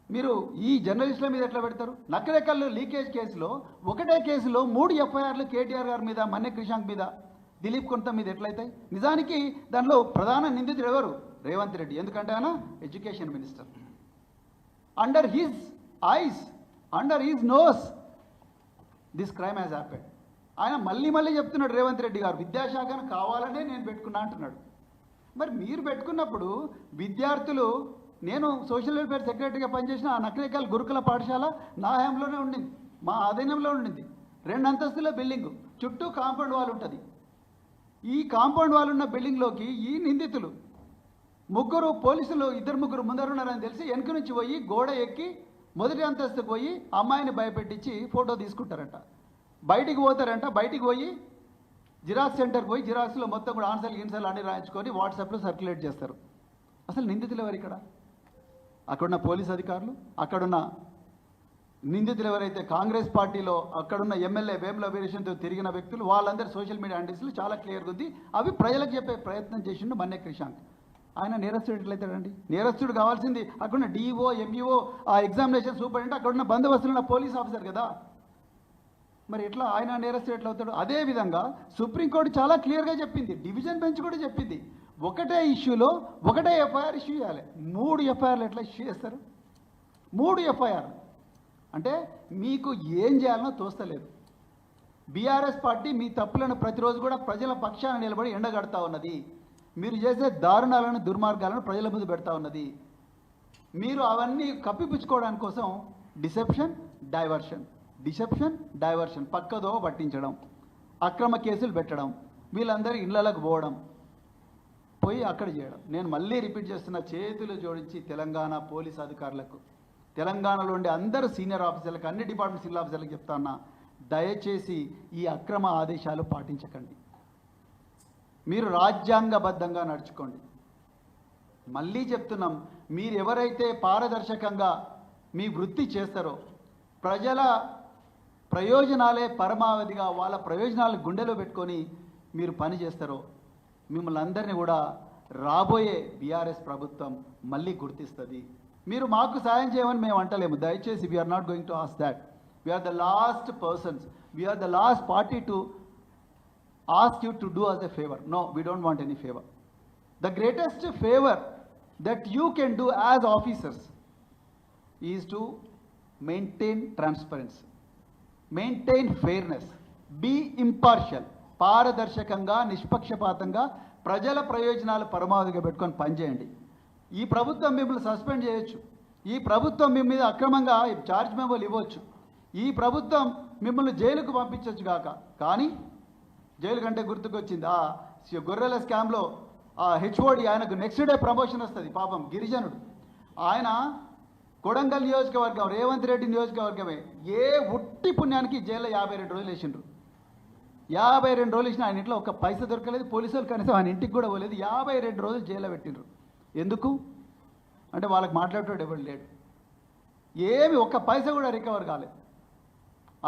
A: మీరు ఈ జర్నలిస్టుల మీద ఎట్లా పెడతారు? నక్కరెక్కల్లో లీకేజ్ కేసులో ఒకటే కేసులో 3 ఎఫ్ఐఆర్లు కేటీఆర్ గారి మీద, మన్నె క్రిషాంక్ మీద, దిలీప్ కొంత మీద ఎట్లయితాయి? నిజానికి దానిలో ప్రధాన నిందితుడు ఎవరు? రేవంత్ రెడ్డి. ఎందుకంటే ఆయన education minister. Under his eyes, under his knows this crime has happened. ఆయన మళ్ళీ చెప్తున్నాడు రేవంత్ రెడ్డి గారు, విద్యాశాఖను కావాలనే నేను పెట్టుకున్నా అంటున్నాడు. మరి మీరు పెట్టుకున్నప్పుడు విద్యార్థులు, నేను సోషల్ వెల్ఫేర్ సెక్రటరీగా పనిచేసిన ఆ నకరేకల్ గురుకుల పాఠశాల నా హయాంలోనే ఉండింది, మా ఆధీనంలో ఉండింది. 2 అంతస్తుల బిల్డింగు, చుట్టూ కాంపౌండ్ వాల్ ఉంటుంది. ఈ కాంపౌండ్ వాల్ ఉన్న బిల్డింగ్లోకి ఈ నిందితులు ముగ్గురు పోలీసులు, 2-3 ముందరున్నారని తెలిసి వెనుక నుంచి పోయి గోడ ఎక్కి మొదటి అంతస్తుకు పోయి అమ్మాయిని భయపెట్టించి ఫోటో తీసుకుంటారంట. బయటికి పోతారంట. బయటికి పోయి జిరాక్స్ సెంటర్కి పోయి జిరాక్స్లో మొత్తం కూడా ఆన్సర్లు అన్ని రాయించుకొని వాట్సాప్లో సర్క్యులేట్ చేస్తారు. అసలు నిందితులు ఎవరు ఇక్కడ? అక్కడున్న పోలీస్ అధికారులు, అక్కడున్న నిందితులు ఎవరైతే కాంగ్రెస్ పార్టీలో అక్కడున్న ఎమ్మెల్యే వేముల వీరేశంతో తిరిగిన వ్యక్తులు వాళ్ళందరూ సోషల్ మీడియా హ్యాండిల్స్లో చాలా క్లియర్గా ఉంది. అవి ప్రజలకు చెప్పే ప్రయత్నం చేసిండు మన్నే క్రిషాంక్. ఆయన నేరస్తుడు ఎట్లయితాడండి? నేరస్తుడు కావాల్సింది అక్కడున్న డిఓ ఎంఈఓ ఆ ఎగ్జామినేషన్ సూపరింటెండెంట్ అక్కడున్న బందోబస్తున్న పోలీస్ ఆఫీసర్ కదా. మరి ఎట్లా ఆయన నేరస్తుడు ఎట్లా అవుతాడు? అదేవిధంగా సుప్రీంకోర్టు చాలా క్లియర్గా చెప్పింది, డివిజన్ బెంచ్ కూడా చెప్పింది, ఒకటే ఇష్యూలో ఒకటే ఎఫ్ఐఆర్ ఇష్యూ చేయాలి. 3 ఎఫ్ఐఆర్లు ఎట్లా ఇష్యూ చేస్తారు? 3 ఎఫ్ఐఆర్ అంటే మీకు ఏం చేయాలనో తోస్తలేదు. బీఆర్ఎస్ పార్టీ మీ తప్పులను ప్రతిరోజు కూడా ప్రజల పక్షాన నిలబడి ఎండగడతా ఉన్నది. మీరు చేసే దారుణాలను దుర్మార్గాలను ప్రజల ముందు పెడతా ఉన్నది. మీరు అవన్నీ కప్పిపుచ్చుకోవడానికి కోసం డిసెప్షన్ డైవర్షన్ పక్కదో పట్టించడం, అక్రమ కేసులు పెట్టడం, వీళ్ళందరూ ఇళ్లలకు పోయి అక్కడ చేయడం. నేను మళ్ళీ రిపీట్ చేస్తున్న, చేతులు జోడించి తెలంగాణ పోలీస్ అధికారులకు, తెలంగాణలో ఉండే అందరూ సీనియర్ ఆఫీసర్లకు, అన్ని డిపార్ట్మెంట్ సివిల్ ఆఫీసర్లకు చెప్తా ఉన్నా, దయచేసి ఈ అక్రమ ఆదేశాలు పాటించకండి. మీరు రాజ్యాంగబద్ధంగా నడుచుకోండి. మళ్ళీ చెప్తున్నాం, మీరు ఎవరైతే పారదర్శకంగా మీ వృత్తి చేస్తారో, ప్రజల ప్రయోజనాలే పరమావధిగా వాళ్ళ ప్రయోజనాలు గుండెలో పెట్టుకొని మీరు పని చేస్తారో, మిమ్మల్ని అందరినీ కూడా రాబోయే బీఆర్ఎస్ ప్రభుత్వం మళ్ళీ గుర్తిస్తుంది. మీరు మాకు సాయం చేయమని మేము అంటలేము, దయచేసి we're not going to ask that. We're the last persons, we're the last party to ask you to do us a favor. No, we don't want any favor. The greatest favor that you can do as officers is to maintain transparency, maintain fairness, be impartial. పారదర్శకంగా నిష్పక్షపాతంగా ప్రజల ప్రయోజనాలు పరమావధిగా పెట్టుకొని పనిచేయండి. ఈ ప్రభుత్వం మిమ్మల్ని సస్పెండ్ చేయొచ్చు, ఈ ప్రభుత్వం మీ మీద అక్రమంగా ఛార్జ్ మెమోలు ఇవ్వచ్చు, ఈ ప్రభుత్వం మిమ్మల్ని జైలుకు పంపించవచ్చు కాక, కానీ జైలు కంటే గుర్తుకొచ్చింది ఆ గొర్రెల స్కామ్లో ఆ హెచ్ఓడి ఆయనకు నెక్స్ట్ డే ప్రమోషన్ వస్తుంది. పాపం గిరిజనుడు ఆయన కొడంగల్ నియోజకవర్గం రేవంత్ రెడ్డి నియోజకవర్గమే. ఏ ఉట్టి పుణ్యానికి జైల్లో 52 రోజులు వేసిండ్రు. 52 రోజులు వేసిన ఆయన ఇంట్లో ఒక్క పైసా దొరకలేదు, పోలీసులు కనీసం ఆయన ఇంటికి కూడా పోలేదు. 52 రోజులు జైల్లో పెట్టిండ్రు. ఎందుకు అంటే వాళ్ళకి మాట్లాడేటోడు ఎవరు లేడు, ఏమి ఒక్క పైసా కూడా రికవర్ కాలేదు.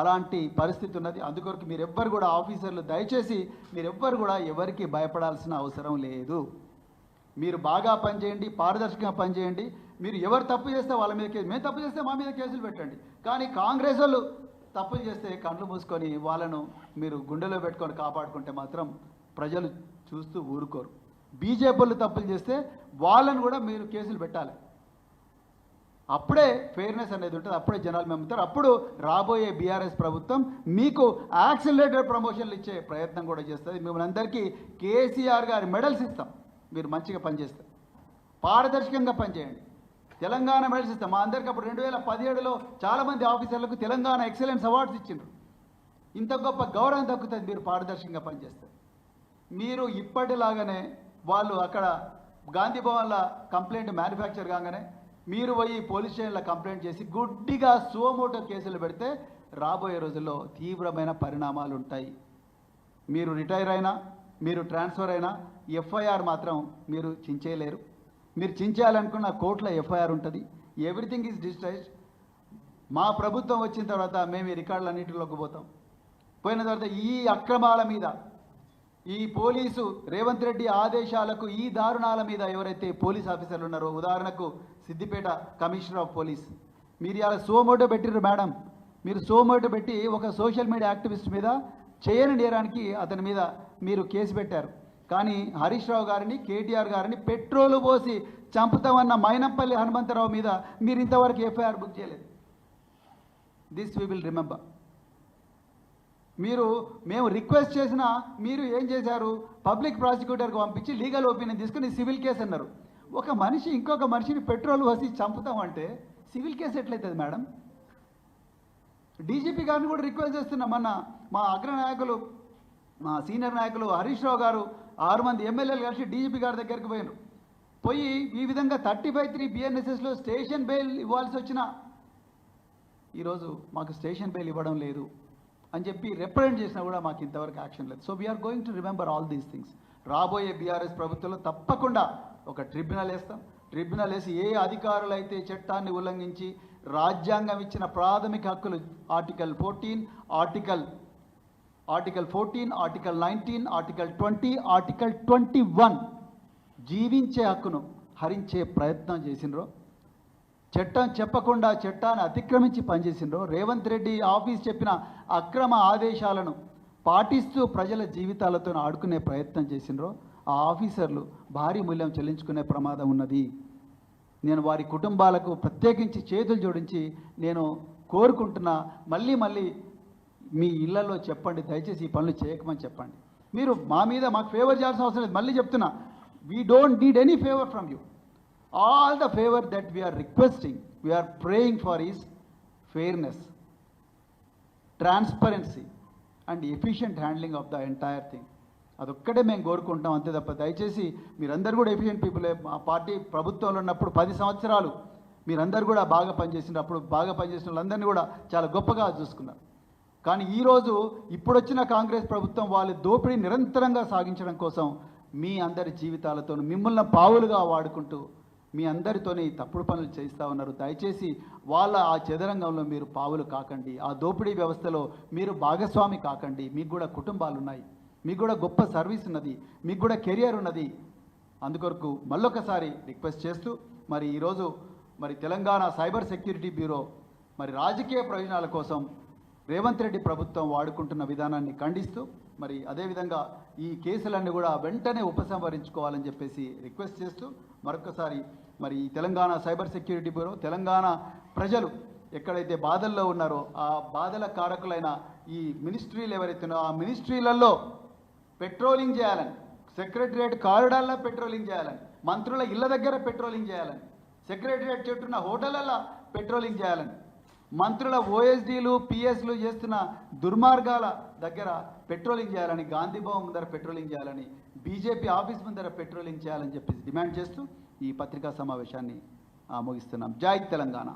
A: అలాంటి పరిస్థితి ఉన్నది. అందుకొరకు మీరెవ్వరు కూడా ఆఫీసర్లు దయచేసి మీరెవ్వరు కూడా ఎవరికి భయపడాల్సిన అవసరం లేదు. మీరు బాగా పనిచేయండి, పారదర్శకంగా పనిచేయండి. మీరు ఎవరు తప్పు చేస్తే వాళ్ళ మీద కేసు, మేము తప్పు చేస్తే మా మీద కేసులు పెట్టండి. కానీ కాంగ్రెస్ వాళ్ళు తప్పులు చేస్తే కళ్ళు మూసుకొని వాళ్ళను మీరు గుండెలో పెట్టుకొని కాపాడుకుంటే మాత్రం ప్రజలు చూస్తూ ఊరుకోరు. బీజేపీ వాళ్ళు తప్పులు చేస్తే వాళ్ళను కూడా మీరు కేసులు పెట్టాలి. అప్పుడే ఫెయిర్నెస్ అనేది ఉంటుంది, అప్పుడే జనాలు నమ్ముతారు. అప్పుడు రాబోయే బీఆర్ఎస్ ప్రభుత్వం మీకు యాక్సిలరేటెడ్ ప్రమోషన్లు ఇచ్చే ప్రయత్నం కూడా చేస్తుంది. మిమ్మల్ని అందరికీ కేసీఆర్ గారి మెడల్స్ ఇస్తాం, మీరు మంచిగా పనిచేస్తారు, పారదర్శకంగా పనిచేయండి. తెలంగాణ మెడల్స్ ఇస్తాం. మా అందరికీ అప్పుడు 2017లో చాలామంది ఆఫీసర్లకు తెలంగాణ ఎక్సలెన్స్ అవార్డ్స్ ఇచ్చిండ్రు. ఇంత గొప్ప గౌరవం దక్కుతుంది మీరు పారదర్శకంగా పనిచేస్తారు. మీరు ఇప్పటిలాగానే వాళ్ళు అక్కడ గాంధీ భవన్ల కంప్లైంట్ మ్యానుఫ్యాక్చర్ కాగానే మీరు పోయి పోలీస్ స్టేషన్లో కంప్లైంట్ చేసి గుడ్డిగా సుమోటో కేసులు పెడితే రాబోయే రోజుల్లో తీవ్రమైన పరిణామాలు ఉంటాయి. మీరు రిటైర్ అయినా, మీరు ట్రాన్స్ఫర్ అయినా ఎఫ్ఐఆర్ మాత్రం మీరు చించేయలేరు. మీరు చించేయాలనుకున్న కోర్టులో ఎఫ్ఐఆర్ ఉంటుంది. Everything is digitised. మా ప్రభుత్వం వచ్చిన తర్వాత మేము ఈ రికార్డులన్నింటిలోకి పోతాం. పోయిన తర్వాత ఈ అక్రమాల మీద, ఈ పోలీసు రేవంత్ రెడ్డి ఆదేశాలకు, ఈ దారుణాల మీద ఎవరైతే పోలీస్ ఆఫీసర్లు ఉన్నారో, ఉదాహరణకు సిద్దిపేట కమిషనర్ ఆఫ్ పోలీస్, మీరు ఇలా సోమోటో పెట్టిర్రు మేడం. మీరు సోమోటో పెట్టి ఒక సోషల్ మీడియా యాక్టివిస్ట్ మీద చేయని నేరానికి అతని మీద మీరు కేసు పెట్టారు. కానీ హరీష్ రావు గారిని, కేటీఆర్ గారిని పెట్రోలు పోసి చంపుతామన్న మైనంపల్లి హనుమంతరావు మీద మీరు ఇంతవరకు ఎఫ్ఐఆర్ బుక్ చేయలేదు. This we will remember. మేము రిక్వెస్ట్ చేసినా మీరు ఏం చేశారు? పబ్లిక్ ప్రాసిక్యూటర్కి పంపించి లీగల్ ఒపీనియన్ తీసుకుని సివిల్ కేసు అన్నారు. ఒక మనిషి ఇంకొక మనిషిని పెట్రోల్ పోసి చంపుతామంటే సివిల్ కేసు ఎట్లయితుంది మేడం? డీజీపీ గారిని కూడా రిక్వెస్ట్ చేస్తున్నాం. మొన్న మా అగ్రనాయకులు, మా సీనియర్ నాయకులు హరీష్ రావు గారు 6 మంది ఎమ్మెల్యేలు కలిసి డీజీపీ గారి దగ్గరికి పోయినారు. పోయి ఈ విధంగా 35(3) BNSSలో స్టేషన్ బెయిల్ ఇవ్వాల్సి వచ్చినా ఈరోజు మాకు స్టేషన్ బెయిల్ ఇవ్వడం లేదు అని చెప్పి రిప్రజెంట్ చేసినా కూడా మాకు ఇంతవరకు యాక్షన్ లేదు. So we're going to remember all these things. రాబోయే బీఆర్ఎస్ ప్రభుత్వంలో తప్పకుండా ఒక ట్రిబ్యునల్ వేస్తాం. ట్రిబ్యునల్ వేసి ఏ అధికారులు అయితే చట్టాన్ని ఉల్లంఘించి రాజ్యాంగం ఇచ్చిన ప్రాథమిక హక్కులు article 14, article 14, article 19, article 20, article 21 జీవించే హక్కును హరించే ప్రయత్నం చేసినరో, చట్టం చెప్పకుండా చట్టాన్ని అతిక్రమించి పనిచేసినరో, రేవంత్ రెడ్డి ఆఫీస్ చెప్పిన అక్రమ ఆదేశాలను పాటిస్తూ ప్రజల జీవితాలతో ఆడుకునే ప్రయత్నం చేసినరో, ఆ ఆఫీసర్లు భారీ మూల్యం చెల్లించుకునే ప్రమాదం ఉన్నది. నేను వారి కుటుంబాలకు ప్రత్యేకించి చేతులు జోడించి నేను కోరుకుంటున్నా, మళ్ళీ మీ ఇళ్లలో చెప్పండి, దయచేసి ఈ పనులు చేయకమని చెప్పండి. మీరు మా మీద మాకు ఫేవర్ చేయాల్సిన అవసరం లేదు. మళ్ళీ చెప్తున్నా, we don't need any favour from you. All the favour that we're requesting, we're praying for is fairness, transparency and efficient handling of the entire thing. అదొక్కటే మేము కోరుకుంటాం, అంతే తప్ప దయచేసి మీరందరూ కూడా ఎఫిషియెంట్ పీపులే. మా పార్టీ ప్రభుత్వంలో ఉన్నప్పుడు 10 సంవత్సరాలు మీరందరూ కూడా బాగా పనిచేసినప్పుడు బాగా పనిచేసిన వాళ్ళందరినీ కూడా చాలా గొప్పగా చూసుకున్నారు. కానీ ఈరోజు ఇప్పుడొచ్చిన కాంగ్రెస్ ప్రభుత్వం వాళ్ళ దోపిడీ నిరంతరంగా సాగించడం కోసం మీ అందరి జీవితాలతో మిమ్మల్ని పావులుగా వాడుకుంటూ మీ అందరితోని తప్పుడు పనులు చేస్తూ ఉన్నారు. దయచేసి వాళ్ళ ఆ చదరంగంలో మీరు పావులు కాకండి, ఆ దోపిడీ వ్యవస్థలో మీరు భాగస్వామి కాకండి. మీకు కూడా కుటుంబాలు ఉన్నాయి, మీకు కూడా గొప్ప సర్వీస్ ఉన్నది, మీకు కూడా కెరియర్ ఉన్నది. అందుకొరకు మళ్ళొకసారి రిక్వెస్ట్ చేస్తూ మరి ఈరోజు మరి తెలంగాణ సైబర్ సెక్యూరిటీ బ్యూరో మరి రాజకీయ ప్రయోజనాల కోసం రేవంత్ రెడ్డి ప్రభుత్వం వాడుకుంటున్న విధానాన్ని ఖండిస్తూ మరి అదేవిధంగా ఈ కేసులన్నీ కూడా వెంటనే ఉపసంహరించుకోవాలని చెప్పేసి రిక్వెస్ట్ చేస్తూ మరొకసారి మరి ఈ Telangana cyber security bureau Telangana ప్రజలు ఎక్కడైతే బాధల్లో ఉన్నారో ఆ బాధల కారకులైన ఈ మినిస్ట్రీలు ఎవరైతే ఉన్నారో ఆ మినిస్ట్రీలలో పెట్రోలింగ్ చేయాలని, సెక్రటరియట్ కారిడార్లో పెట్రోలింగ్ చేయాలని, మంత్రుల ఇళ్ల దగ్గర పెట్రోలింగ్ చేయాలని, సెక్రటరియట్ చుట్టూన్న హోటళ్ళల్లో పెట్రోలింగ్ చేయాలని, మంత్రుల ఓఎస్డీలు పిఎస్లు చేస్తున్న దుర్మార్గాల దగ్గర పెట్రోలింగ్ చేయాలని, గాంధీ భవన్ ముందర పెట్రోలింగ్ చేయాలని, బీజేపీ ఆఫీస్ ముందర పెట్రోలింగ్ చేయాలని చెప్పేసి డిమాండ్ చేస్తూ ఈ పత్రికా సమావేశాన్ని ముగిస్తున్నాం. జై తెలంగాణ.